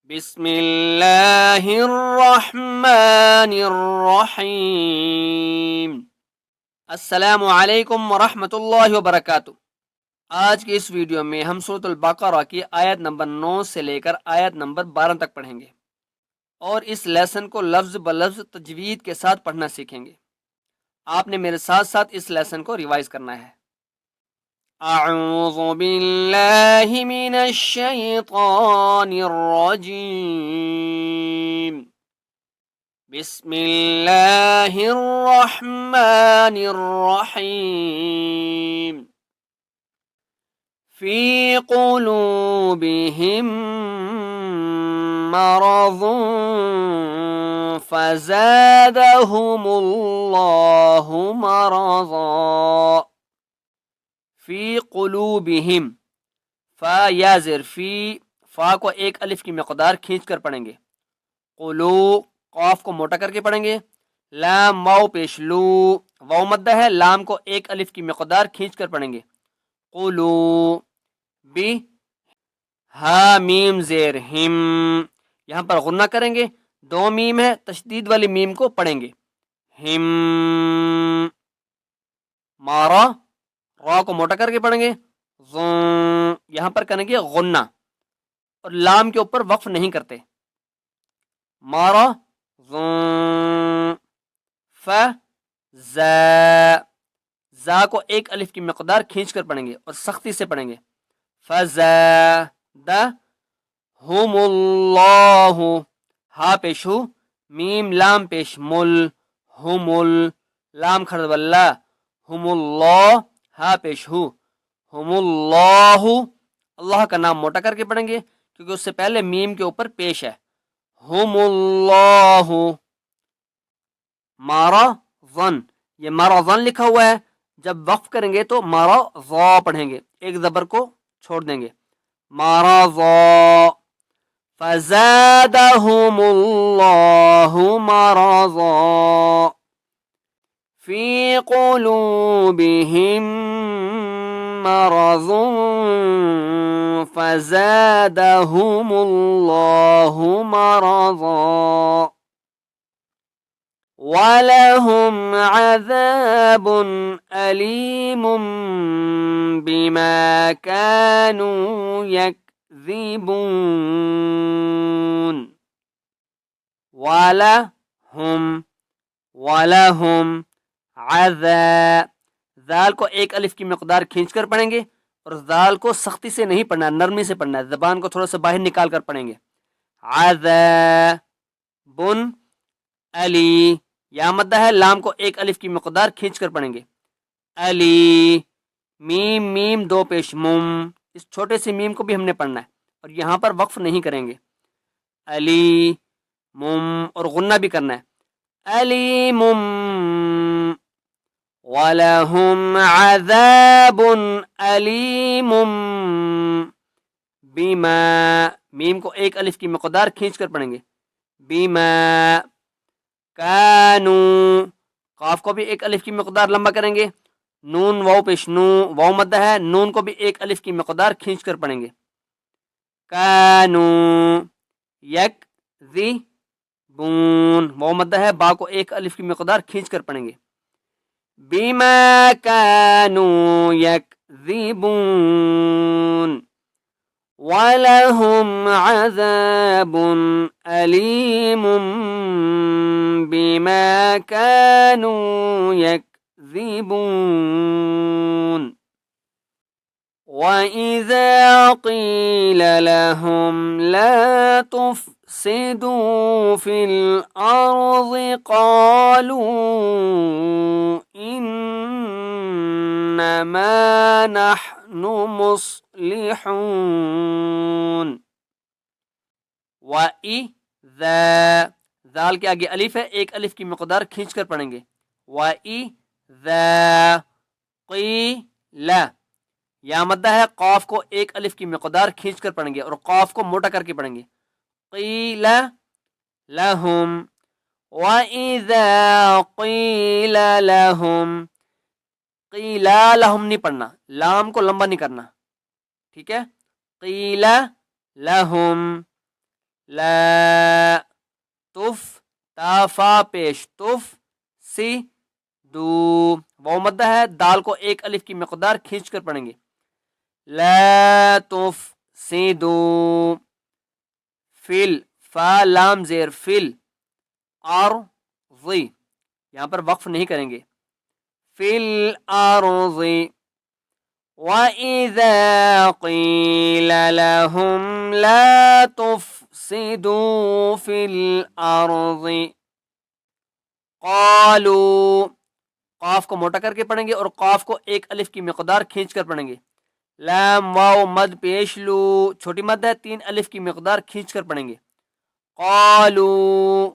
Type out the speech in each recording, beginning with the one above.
بسم اللہ الرحمن الرحیم۔ السلام علیکم ورحمۃ اللہ وبرکاتہ۔ آج کی اس ویڈیو میں ہم سورۃ البقرہ کی آیت نمبر 9 سے لے کر آیت نمبر 12 تک پڑھیں گے اور اس لیسن کو لفظ بلفظ تجوید کے ساتھ پڑھنا سیکھیں گے۔ آپ نے میرے ساتھ ساتھ اس لیسن کو ریوائز کرنا ہے۔ اعوذ باللہ من الشیطان الرجیم، بسم اللہ الرحمن الرحیم۔ فی قلوبہم مرض فزادہم اللہ مرضا۔ فی قلوبہم، فا یا زیر فی، فا کو ایک الف کی مقدار کھینچ کر پڑھیں گے، قلو قاف کو موٹا کر کے پڑھیں گے، لام واو پیش لو، واو مدہ ہے، لام کو ایک الف کی مقدار کھینچ کر پڑھیں گے، قلو بی، ہا میم زیر ہم، یہاں پر غنہ کریں گے، دو میم ہے، تشدید والی میم کو پڑھیں گے، ہم، مارا را کو موٹا کر کے پڑھیں گے، یہاں پر کریں گے غنہ اور لام کے اوپر وقف نہیں کرتے، مارا ف زا کو ایک الف کی مقدار کھینچ کر پڑھیں گے اور سختی سے پڑھیں گے، فزادہم اللہ، ہا پیش ہو، میم لام پیش مل، ہم لام کھڑ واللہ، ہم اللہ، ہا پیش ہو، ہم اللہ، اللہ کا نام موٹا کر کے پڑھیں گے کیونکہ اس سے پہلے میم کے اوپر پیش ہے، ہم اللہ، مارا ظن، یہ مارا ظن لکھا ہوا ہے، جب وقف کریں گے تو مارا ظا پڑھیں گے، ایک زبر کو چھوڑ دیں گے، مارا ظا، فزادہم اللہ مرضا، فی قلوبہم مرض فزادہم اللہ مرضا، وَلَهُمْ عَذَابٌ أَلِيمٌ بِمَا كَانُوا يَكْذِبُونَ۔ وَلَهُمْ ذال کو ایک الف کی مقدار کھینچ کر پڑھیں گے اور ذال کو سختی سے نہیں پڑھنا، نرمی سے پڑھنا ہے، زبان کو تھوڑا سا باہر نکال کر پڑھیں گے، عذاب علی، یا مدہ ہے، لام کو ایک الف کی مقدار کھینچ کر پڑھیں گے، علی، میم میم دو پیش مم، اس چھوٹے سے میم کو بھی ہم نے پڑھنا ہے اور یہاں پر وقف نہیں کریں گے، علی مم، اور غنہ بھی کرنا ہے، علی مم، وَلَهُمْ عَذَابٌ أَلِيمٌ بِمَا، میم کو ایک الف کی مقدار کھینچ کر پڑھیں گے، بِمَا کانو، قاف کو بھی ایک الف کی مقدار لمبا کریں گے، نون واو پیش نو، واو مدہ ہے، نون کو بھی ایک الف کی مقدار کھینچ کر پڑھیں گے، کانو یکذبون، واو مدہ ہے، با کو ایک الف کی مقدار کھینچ کر پڑھیں گے، بما کانو یکذبون، وَلَهُمْ عَذَابٌ أَلِيمٌ بِمَا كَانُوا يَكْذِبُونَ۔ وَإِذَا قِيلَ لَهُمْ لَا تُفْسِدُوا فِي الْأَرْضِ قَالُوا إِنَّمَا نَحْنُ مُصْلِحُونَ۔ وَإِذَا، ذال کے آگے الف ہے، ایک الف کی مقدار کھینچ کر پڑھیں گے، وَإِذَا قِيلَ، یا مدہ ہے، قاف کو ایک الف کی مقدار کھینچ کر پڑھیں گے اور قاف کو موٹا کر کے پڑھیں گے، قیل لہم، وَإِذَا قِيلَ لَهُمْ، قیل لہم نہیں پڑھنا، لام کو لمبا نہیں کرنا، ٹھیک ہے، قیل لہم، لا تف تا فا پیش تف سی دو واو مدہ ہے دال کو ایک الف کی مقدار کھینچ کر پڑھیں گے لا تف سی دو فل فا لام زیر فل ارضی یہاں پر وقف نہیں کریں گے فل ارضی وَإِذَا قِيلَ لَهُمْ لَا تُفْسِدُوا فِي الْأَرْضِ قَالُوا قاف کو موٹا کر کے پڑھیں گے اور قاف کو ایک الف کی مقدار کھینچ کر پڑھیں گے لام واو مد پیش لو چھوٹی مد ہے 3 الف کی مقدار کھینچ کر پڑھیں گے قَالُوا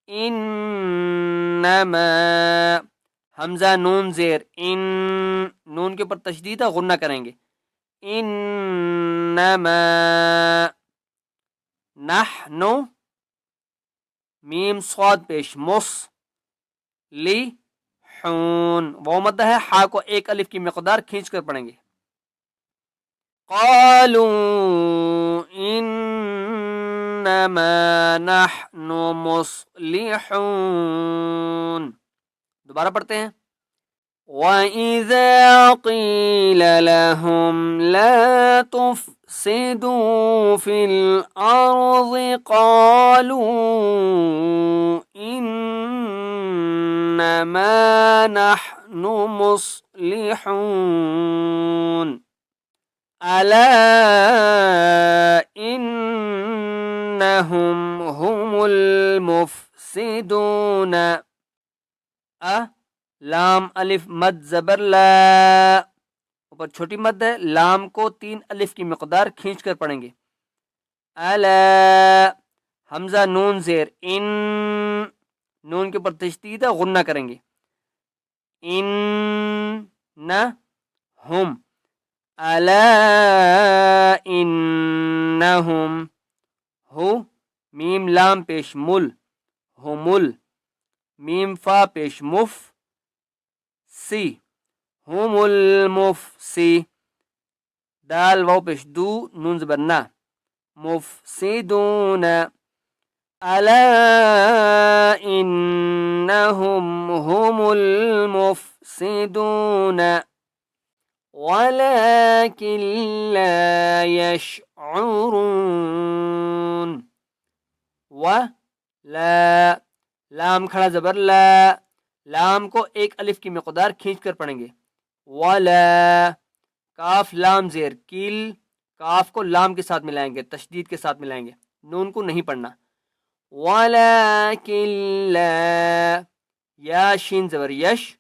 إِنَّمَا حمزہ نون زیر ان نون کے اوپر تشدید ہے غنہ کریں گے انما نحن میم صاد پیش مس لی حون وہ مدہ ہے ہا کو ایک الف کی مقدار کھینچ کر پڑھیں گے قالوا انما نحن مصلحون دوبارہ پڑھتے ہیں وَإِذَا قِيلَ لَهُمْ لَا تُفْسِدُوا فِي الْأَرْضِ قَالُوا إِنَّمَا نَحْنُ مُصْلِحُونَ أَلَا إِنَّهُمْ هُمُ الْمُفْسِدُونَ لام الف مد زبر لا اوپر چھوٹی مد ہے لام کو 3 الف کی مقدار کھینچ کر پڑھیں گے الا حمزہ نون زیر ان نون کے اوپر تشدید ہے غنہ کریں گے ان نہ ہم الا انہم ہو میم لام پیش مل ہمل میم فا پیش مف سی ہم المفسی دال واو پیش دو نون زبر نا مفسدون الا انہم ہم المفسدون ولكن لا يشعرون و لا لام کھڑا زبر لا لام کو ایک الف کی مقدار کھینچ کر پڑھیں گے ولا کاف لام زیر کیل کاف کو لام کے ساتھ ملائیں گے تشدید کے ساتھ ملائیں گے نون کو نہیں پڑھنا ولكن لا یا شین زبر یش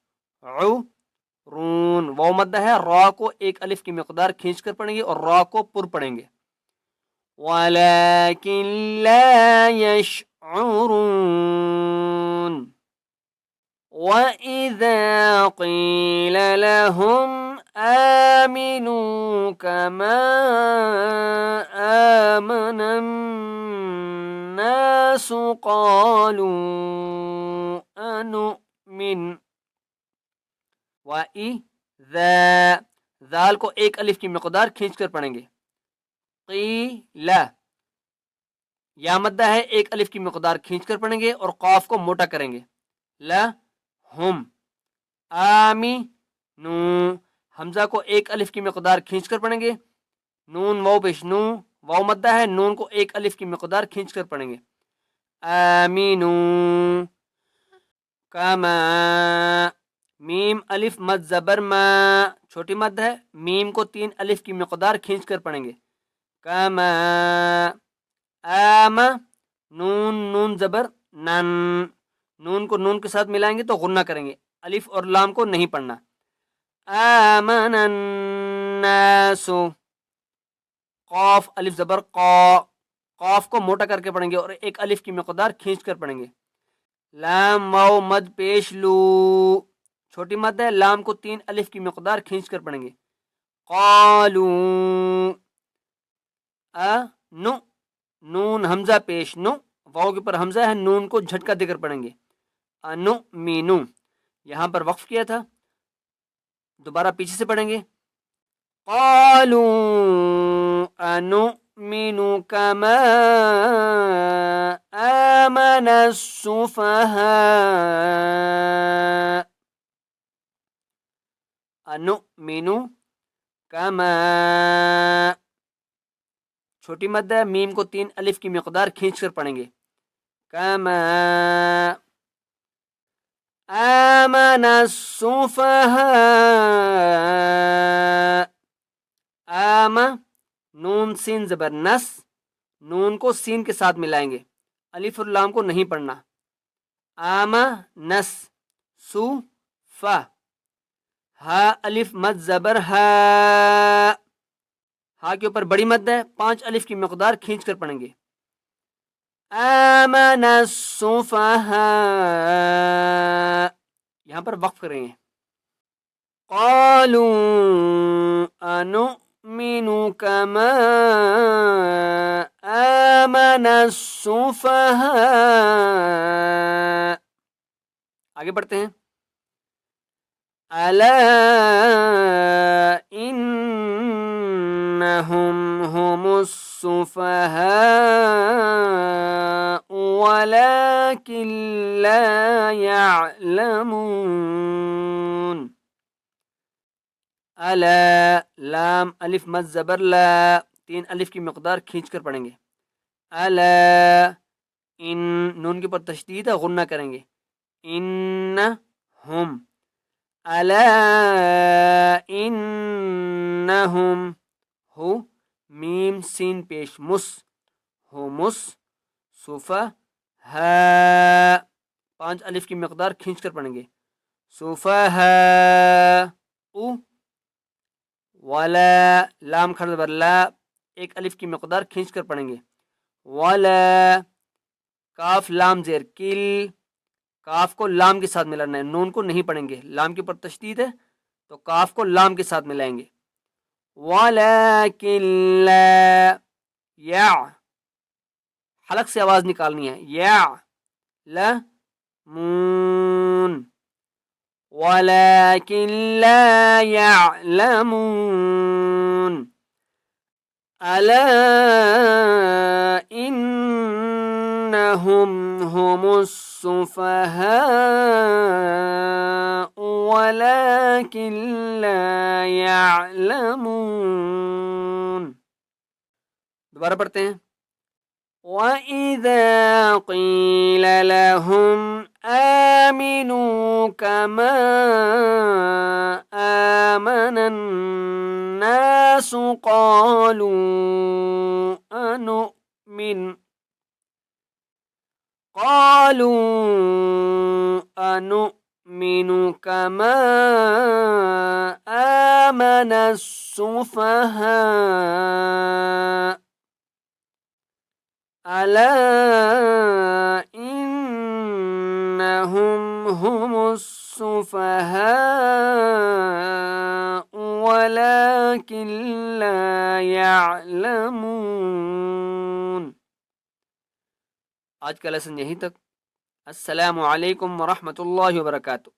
رون وہ مدہ ہے را کو ایک الف کی مقدار کھینچ کر پڑھیں گے اور را کو پر پڑھیں گے ولكن لا يشعرون وَإِذَا قِيلَ لَهُمْ آمِنُوا كَمَا آمَنَ النَّاسُ قَالُوا أَنُؤْمِنُ وَإِذَا ذال کو ایک الف کی مقدار کھینچ کر پڑھیں گے قیل یا مدہ ہے ایک الف کی مقدار کھینچ کر پڑھیں گے اور قاف کو موٹا کریں گے لا ہم آمی نو حمزہ کو ایک الف کی مقدار کھینچ کر پڑھیں گے نون واو پیش نو واو مدہ ہے نون کو ایک الف کی مقدار کھینچ کر پڑھیں گے آمینو کما میم الف مد زبر ما چھوٹی مد ہے میم کو 3 الف کی مقدار کھینچ کر پڑھیں گے کما آم نون نون زبر نن نون کو نون کے ساتھ ملائیں گے تو غنہ کریں گے الف اور لام کو نہیں پڑھنا آمن الناس قاف الف زبر قاف کو موٹا کر کے پڑھیں گے اور ایک الف کی مقدار کھینچ کر پڑھیں گے لام واو مد پیش لو چھوٹی مد ہے لام کو 3 الف کی مقدار کھینچ کر پڑھیں گے قالو نو نون حمزہ پیش نو واو کے پر حمزہ ہے نون کو جھٹکا دے کر پڑھیں گے انو مینو یہاں پر وقف کیا تھا دوبارہ پیچھے سے پڑھیں گے قالو انو أنؤمن كما آمن السفهاء أنؤمن كما چھوٹی مد ہے، میم کو 3 الف کی مقدار کھینچ کر پڑھیں گے. کما آمن السفهاء. آم نون سین زبر نس، نون کو سین کے ساتھ ملائیں گے، الف اور لام کو نہیں پڑھنا. آم نس سو فا، ہا الف مد زبر ہا، ہا کے اوپر بڑی مد ہے، 5 الف کی مقدار کھینچ کر پڑھیں گے. آمن السفهاء، یہاں پر وقف کریں گے. قالوا أنؤمن كما آمن السفهاء. آگے بڑھتے ہیں. ألا إنهم هم السفهاء ولكن لا يعلمون. الا لام الف مد زبر لا، 3 الف کی مقدار کھینچ کر پڑھیں گے. الا ان نون کے پر تشدید ہے، غنہ کریں گے. ان ہم، الا انہم، ہو میم سین پیش مس، ہو مس صفا ہا، 5 الف کی مقدار کھینچ کر پڑھیں گے. صفا ہا او، ولا لام کھڑ زبر لا، 1 الف کی مقدار کھینچ کر پڑھیں گے. ولا کاف لام زیر کل، کاف کو لام کے ساتھ ملانا ہے، نون کو نہیں پڑھیں گے، لام کے اوپر تشدید ہے تو کاف کو لام کے ساتھ ملائیں گے. ولیکن لا، یا حلق سے آواز نکالنی ہے، یا لا مون، ولكن لا يعلمون. ألا إنهم هم السفهاء ولكن لا يعلمون. دوبارہ پڑھتے ہیں. وَإِذَا قِيلَ لَهُمْ آمنوا كما آمن الناس قالوا أنؤمن كما آمن السفهاء. ألا إنهم هم السفهاء ولكن لا يعلمون. آج کا لیسن یہیں تک. السلام علیکم ورحمۃ اللہ وبرکاتہ.